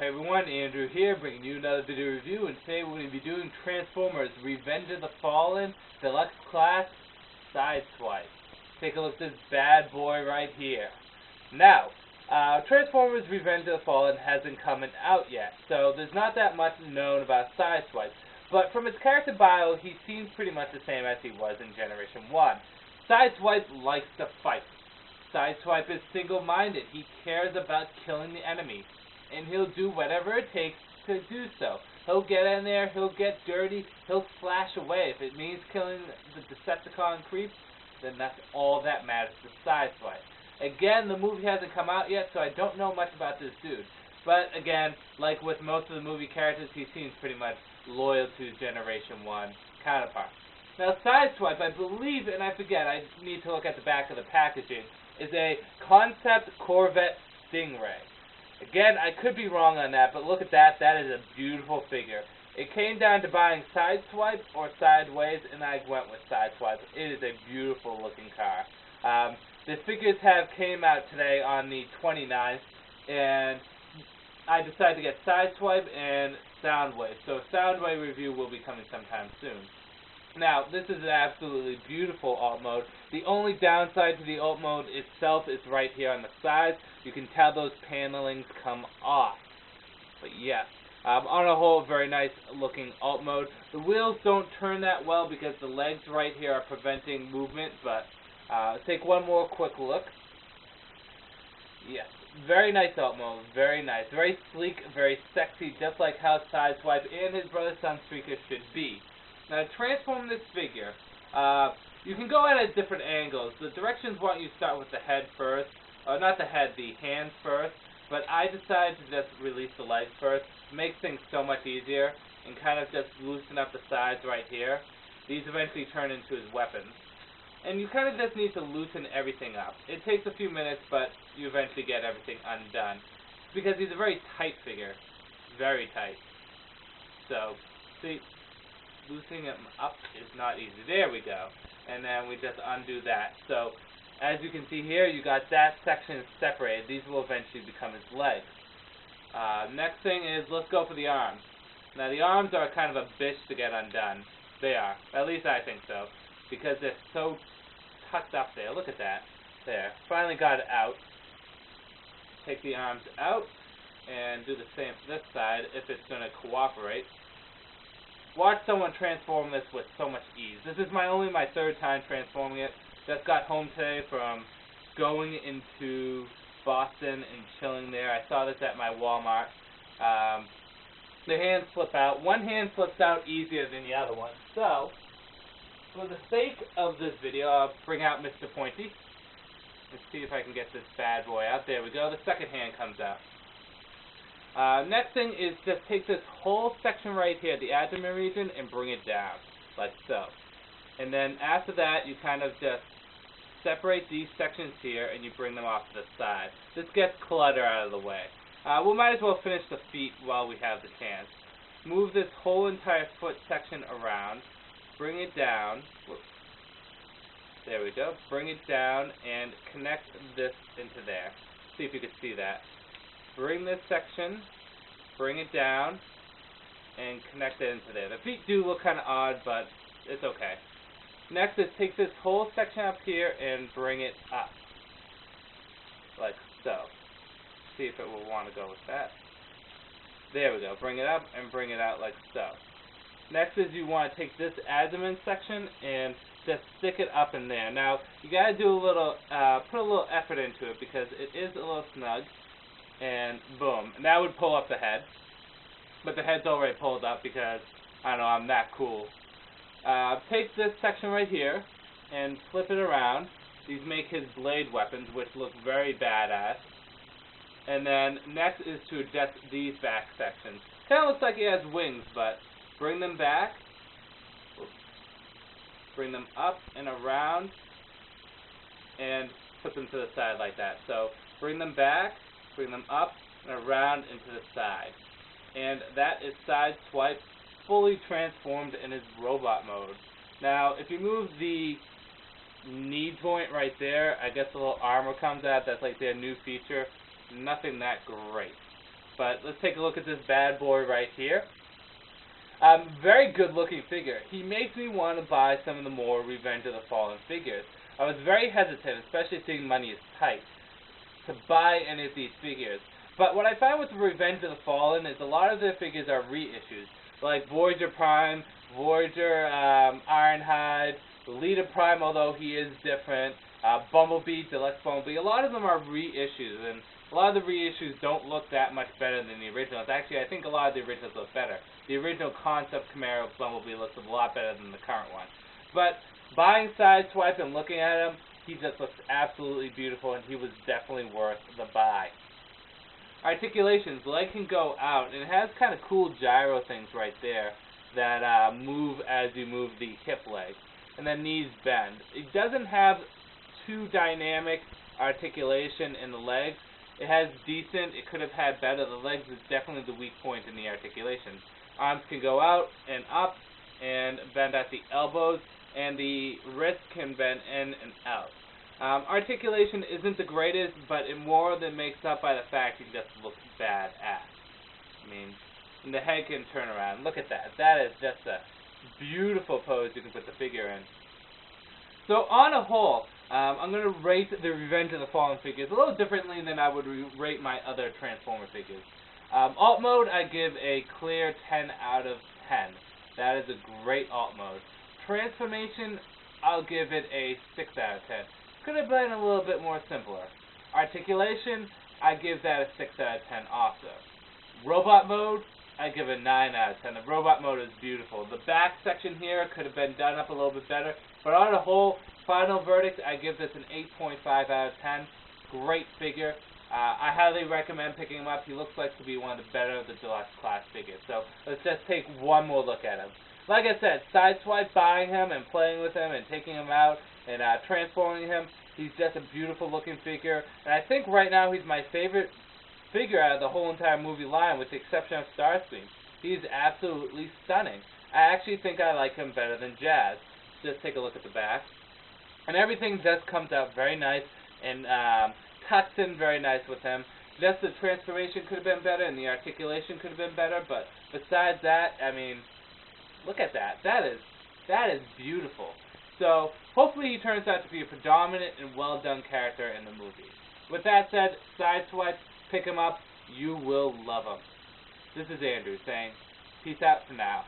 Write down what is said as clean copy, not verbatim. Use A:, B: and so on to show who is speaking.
A: Hey everyone, Andrew here, bringing you another video review, and today we're going to be doing Transformers Revenge of the Fallen Deluxe Class Sideswipe. Take a look at this bad boy right here. Now, Transformers Revenge of the Fallen hasn't come out yet, so there's not that much known about Sideswipe. But from his character bio, he seems pretty much the same as he was in Generation 1. Sideswipe likes to fight. Sideswipe is single-minded. He cares about killing the enemy, and he'll do whatever it takes to do so. He'll get in there, he'll get dirty, he'll slash away. If it means killing the Decepticon creeps, then that's all that matters to Sideswipe. Again, the movie hasn't come out yet, so I don't know much about this dude. But again, like with most of the movie characters, he seems pretty much loyal to Generation 1 counterparts. Now, Sideswipe, I believe, and I forget, I need to look at the back of the packaging, is a concept Corvette Stingray. Again, I could be wrong on that, but look at that. That is a beautiful figure. It came down to buying Sideswipe or Sideways, and I went with Sideswipe. It is a beautiful looking car. The figures came out today on the 29th, and I decided to get Sideswipe and Soundwave. So Soundwave review will be coming sometime soon. Now, this is an absolutely beautiful alt mode. The only downside to the alt mode itself is right here on the sides. You can tell those panelings come off. But yes, on a whole, very nice looking alt mode. The wheels don't turn that well because the legs right here are preventing movement, but take one more quick look. Yes, very nice alt mode, very nice. Very sleek, very sexy, just like how Sideswipe and his brother Sunstreaker should be. Now, to transform this figure, you can go at it at different angles. The directions want you to start with the head first, not the head, the hands first, but I decided to just release the legs first. It makes things so much easier, and kind of just loosen up the sides right here. These eventually turn into his weapons. And you kind of just need to loosen everything up. It takes a few minutes, but you eventually get everything undone. Because he's a very tight figure. Very tight. So, see, loosening him up is not easy. There we go. And then we just undo that. So, as you can see here, you got that section separated. These will eventually become his legs. Next thing is, let's go for the arms. Now, the arms are kind of a bitch to get undone. They are. At least I think so. Because they're so tucked up there. Look at that. There. Finally got it out. Take the arms out and do the same for this side if it's going to cooperate. Watch someone transform this with so much ease. This is only my third time transforming it. Just got home today from going into Boston and chilling there. I saw this at my Walmart. The hands flip out. One hand flips out easier than the other one. So, for the sake of this video, I'll bring out Mr. Pointy. Let's see if I can get this bad boy out. There we go. The second hand comes out. Next thing is just take this whole section right here, the abdomen region, and bring it down, like so. And then after that, you kind of just separate these sections here, and you bring them off to the side. This gets clutter out of the way. We might as well finish the feet while we have the chance. Move this whole entire foot section around. Bring it down. Whoops. There we go. Bring it down and connect this into there. See if you can see that. Bring this section, bring it down, and connect it into there. The feet do look kind of odd, but it's okay. Next is take this whole section up here and bring it up. Like so. See if it will want to go with that. There we go. Bring it up and bring it out like so. Next is you want to take this abdomen section and just stick it up in there. Now, you got to do a little, put a little effort into it because it is a little snug. And boom. And that would pull up the head. But the head's already pulled up because, I don't know, I'm that cool. Take this section right here and flip it around. These make his blade weapons, which look very badass. And then next is to adjust these back sections. Kind of looks like he has wings, but bring them back. Oops. Bring them up and around. And put them to the side like that. So bring them back. Bring them up and around into the side. And that is Sideswipe fully transformed in his robot mode. Now, if you move the knee joint right there, I guess a little armor comes out. That's like their new feature. Nothing that great. But let's take a look at this bad boy right here. Very good looking figure. He makes me want to buy some of the more Revenge of the Fallen figures. I was very hesitant, especially seeing money is tight, to buy any of these figures. But what I find with Revenge of the Fallen is a lot of their figures are reissues, like Voyager Prime, Voyager Ironhide, Leader Prime, although he is different, Bumblebee, Deluxe Bumblebee. A lot of them are reissues, and a lot of the reissues don't look that much better than the originals. Actually, I think a lot of the originals look better. The original concept Camaro Bumblebee looks a lot better than the current one. But buying Sideswipe and looking at him, he just looks absolutely beautiful, and he was definitely worth the buy. Articulations, leg can go out, and it has kind of cool gyro things right there that move as you move the hip leg, and then knees bend. It doesn't have too dynamic articulation in the legs. It has decent, it could have had better. The legs is definitely the weak point in the articulation. Arms can go out and up and bend at the elbows, and the wrist can bend in and out. Articulation isn't the greatest, but it more than makes up by the fact he just looks badass. I mean, and the head can turn around. Look at that. That is just a beautiful pose you can put the figure in. So on a whole, I'm going to rate the Revenge of the Fallen figures a little differently than I would rate my other Transformer figures. Alt mode, I give a clear 10 out of 10. That is a great alt mode. Transformation, I'll give it a 6 out of 10. Could have been a little bit more simpler. Articulation, I give that a 6 out of 10 also. Robot mode, I give a 9 out of 10. The robot mode is beautiful. The back section here could have been done up a little bit better, but on a whole, final verdict, I give this an 8.5 out of 10. Great figure. I highly recommend picking him up. He looks like to be one of the better of the deluxe class figures. So let's just take one more look at him. Like I said, Sideswipe, buying him and playing with him and taking him out and transforming him, he's just a beautiful looking figure. And I think right now he's my favorite figure out of the whole entire movie line, with the exception of Starscream. He's absolutely stunning. I actually think I like him better than Jazz. Just take a look at the back. And everything just comes out very nice and tucks in very nice with him. Just the transformation could have been better and the articulation could have been better, but besides that, I mean, look at that. That is beautiful. So hopefully he turns out to be a predominant and well done character in the movie. With that said, Sideswipe, pick him up. You will love him. This is Andrew saying, peace out for now.